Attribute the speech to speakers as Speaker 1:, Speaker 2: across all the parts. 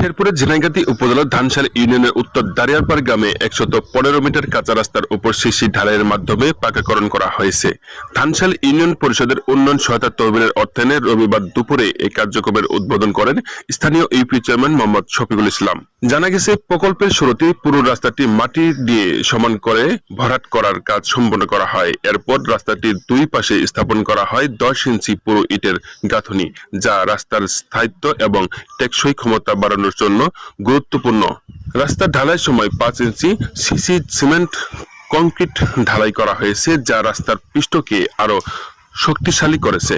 Speaker 1: শেরপুরের ঝিনাইগাতি উপজেলার ধানশাল ইউনিয়নের উত্তর দারিয়ারপাড় গ্রামে ১১৫ মিটার কাঁচা রাস্তার উপর সিসি ঢালাইয়ের মাধ্যমে পাকাকরণ করা হয়েছে। ধানশাল ইউনিয়ন পরিষদের উন্নয়ন সহায়তা তহবিলের অর্থায়নে রবিবার দুপুরে এই কার্যক্রমের উদ্বোধন করেন স্থানীয় ইউপি চেয়ারম্যান মোহাম্মদ শফিকুল ইসলাম। জানা গেছে, প্রকল্পের শুরুতেই পুরো রাস্তাটি মাটি দিয়ে সমান করে ভরাট করার কাজ সম্পন্ন করা হয়। এরপর রাস্তাটির দুই পাশে স্থাপন করা হয় 10 ইঞ্চি পুরো ইটের গাঁথনি, যা রাস্তার স্থায়িত্ব এবং টেকসই ক্ষমতা বাড়ানোর জন্য গুরুত্বপূর্ণ। রাস্তা ঢালাইয়ের সময় 5 ইঞ্চি সিসি সিমেন্ট কংক্রিট ঢালাই করা হয়েছে, যা রাস্তার পৃষ্ঠকে আরো শক্তিশালী করেছে।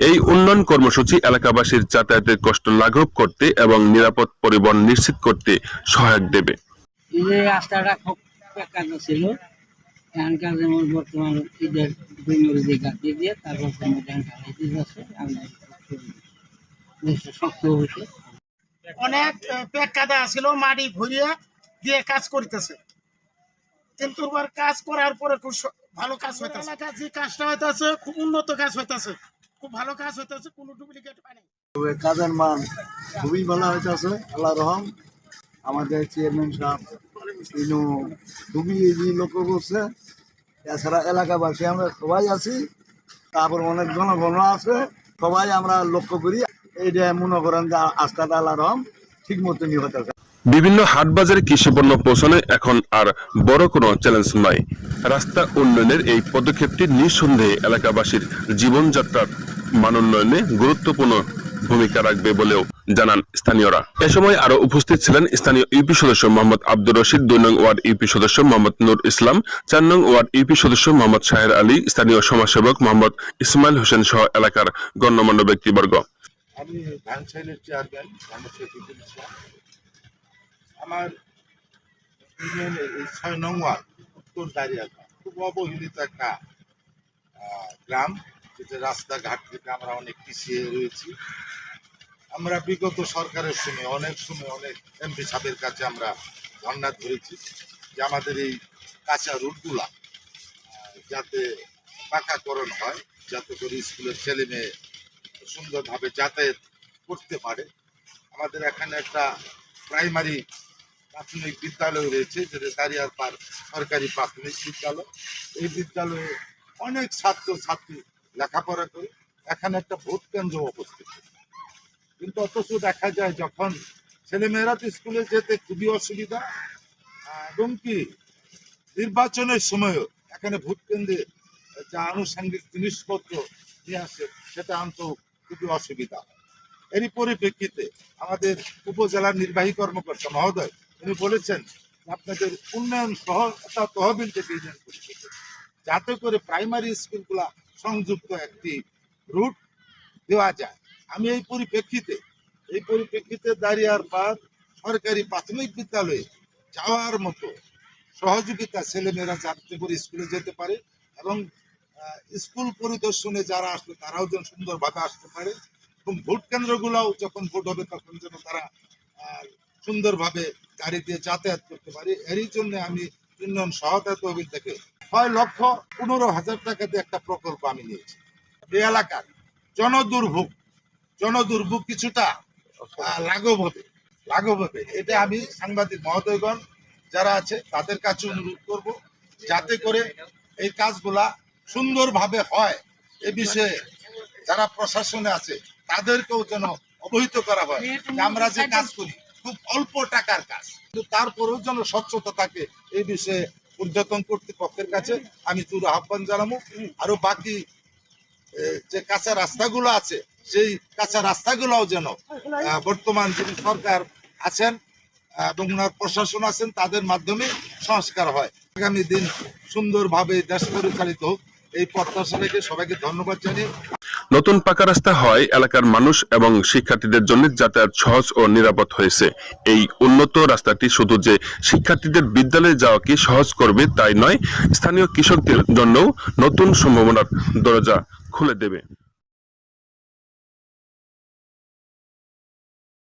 Speaker 1: এই উন্নয়ন কর্মসূচি এলাকাবাসীর যাতায়াতের কষ্ট লাঘব করতে এবং নিরাপদ পরিবহন নিশ্চিত করতে সহায়ক দেবে।
Speaker 2: এই যে রাস্তাটা খুব কাঁচা ছিল, এখানকার যেমন বর্তমান ঈদের দুই মরিচে গাঁথি দিয়ে তারপর ঢালাই দিয়ে যাচ্ছে, শক্ত হয়েছে।
Speaker 3: অনেক পেক কাদা ছিল, মাটি ভরিয়ে দিয়ে কাজ করতেছে, কিন্তু কাজ করার পরে খুব ভালো কাজ হইতেছে। যে কাজটা হইতেছে খুব উন্নত কাজ হইতেছে, খুব ভালো কাজ হইতেছে, কোনো ডুপ্লিকেট পায় নাই।
Speaker 4: কাজের মান খুবই ভালো হইতেছে। আল্লাহ রহম, আমাদের চেয়ারম্যান সাহেব খুবই লক্ষ্য করছে। এছাড়া এলাকাবাসী আমরা সবাই আছি, তারপর অনেক জনগণ আছে, সবাই আমরা লক্ষ্য করি। এইটা মনে করেন যে আস্থাটা আল্লাহ রহম ঠিক মতো নিয়ে হইতেছে।
Speaker 1: বিভিন্ন হাট বাজারে কৃষি পণ্য পৌঁছানো এখন আর বড় কোনো চ্যালেঞ্জ নয়। রাস্তা উন্নয়নের এই পদক্ষেপটি নিঃসন্দেহে এলাকাবাসীর জীবনযাত্রার মান উন্নয়নে গুরুত্বপূর্ণ ভূমিকা রাখবে বলেও জানান স্থানীয়রা। এ সময় আরো উপস্থিত ছিলেন স্থানীয় ইউপি সদস্য মোহাম্মদ আব্দুর রশিদ, 2 নং ওয়ার্ড ইউপি সদস্য মোহাম্মদ নূর ইসলাম, 4 নং ওয়ার্ড ইউপি সদস্য মোহাম্মদ শাহের আলী, স্থানীয় সমাজসেবক মোহাম্মদ ইসমাইল হোসেন সহ এলাকার গণ্যমান্য ব্যক্তিবর্গ।
Speaker 5: আমি ধানশাইলের চেয়ারম্যান মোহাম্মদ শফিকুল ইসলাম। আমার ইউনিয়নের এই 6 নং ওয়ার্ড উত্তর দারিয়ারপাড় খুব অবহেলিত একটা গ্রাম, যেটা রাস্তাঘাট থেকে আমরা অনেক পিছিয়ে রয়েছি। আমরা বিগত সরকারের সময় অনেক এমপি সাহেবের কাছে আমরা ধর্ণা ধরেছি যে আমাদের এই কাঁচা রুটগুলা যাতে পাকাকরণ হয়, যাতে করে স্কুলের ছেলে মেয়ে সুন্দরভাবে যাতায়াত করতে পারে। আমাদের এখানে একটা প্রাইমারি প্রাথমিক বিদ্যালয় রয়েছে, যেটা দারিয়ারপাড় সরকারি প্রাথমিক বিদ্যালয়। এই বিদ্যালয়ে অনেক ছাত্র ছাত্রী লেখাপড়া করে। এখানে একটা ভোট কেন্দ্র উপস্থিত, কিন্তু অথচ দেখা যায় যখন ছেলেমেয়েরা তো স্কুলে যেতে খুবই অসুবিধা, এবং কি নির্বাচনের সময়ও এখানে ভোট কেন্দ্রে যা আনুষঙ্গিক জিনিসপত্র নিয়ে আসে সেটা আনতেও খুবই অসুবিধা। এরই পরিপ্রেক্ষিতে আমাদের উপজেলার নির্বাহী কর্মকর্তা মহোদয় উনি বলেছেন আপনাদের উন্নয়ন সহায়তা তহবিল থেকে ইউনিয়ন পরিষদে যাতে করে প্রাইমারি স্কুলগুলা সংযুক্ত একটি রুট দেওয়া যায়। আমি এই পরিপ্রেক্ষিতে দারিয়ারপাড় সরকারি প্রাথমিক বিদ্যালয়ে যাওয়ার মতো সহযোগিতা ছেলেমেয়েরা যাতে করে স্কুলে যেতে পারে, এবং স্কুল পরিদর্শনে যারা আসবে তারাও যেন সুন্দরভাবে আসতে পারে, এবং ভোট কেন্দ্রগুলোও যখন ভোট হবে তখন যেন তারা সুন্দরভাবে গাড়ি দিয়ে যাতায়াত করতে পারে। এরই জন্য আমি উন্নয়ন সহায়তা তহবিল থেকে 6,15,000 টাকা দিয়ে একটা প্রকল্প আমি নিয়েছি। এই এলাকার জনদুর্ভোগ কিছুটা লাঘব হবে। এটা আমি সাংবাদিক মহোদয়গণ যারা আছে তাদের কাছে অনুরোধ করব, যাতে করে এই কাজগুলা সুন্দরভাবে হয়। এ বিষয়ে যারা প্রশাসনে আছে তাদেরকেও যেন অবহিত করা হয় যে আমরা যে কাজ করি খুব অল্প টাকার কাজ, কিন্তু তারপরেও যেন স্বচ্ছতা থাকে। এই বিষয়ে ঊর্ধ্বতন কর্তৃপক্ষের কাছে আমি জোর আহ্বান জানাবো। আরো বাকি যে কাঁচা রাস্তাগুলো আছে সেই কাঁচা রাস্তাগুলোও যেন বর্তমান যিনি সরকার আছেন এবং প্রশাসন আছেন তাদের মাধ্যমে সংস্কার হয়। আগামী দিন সুন্দরভাবে দেশ পরিচালিত হোক, এই প্রত্যাশা রেখে সবাইকে ধন্যবাদ জানিয়ে।
Speaker 1: নতুন পাকা রাস্তা হয় এলাকার মানুষ এবং শিক্ষার্থীদের জন্য যাতায়াত সহজ ও নিরাপদ হয়েছে। এই উন্নত রাস্তাটি শুধু যে শিক্ষার্থীদের বিদ্যালয়ে যাওয়াকে সহজ করবে তাই নয়, স্থানীয় কৃষকদের জন্যও নতুন সম্ভাবনার দরজা খুলে দেবে।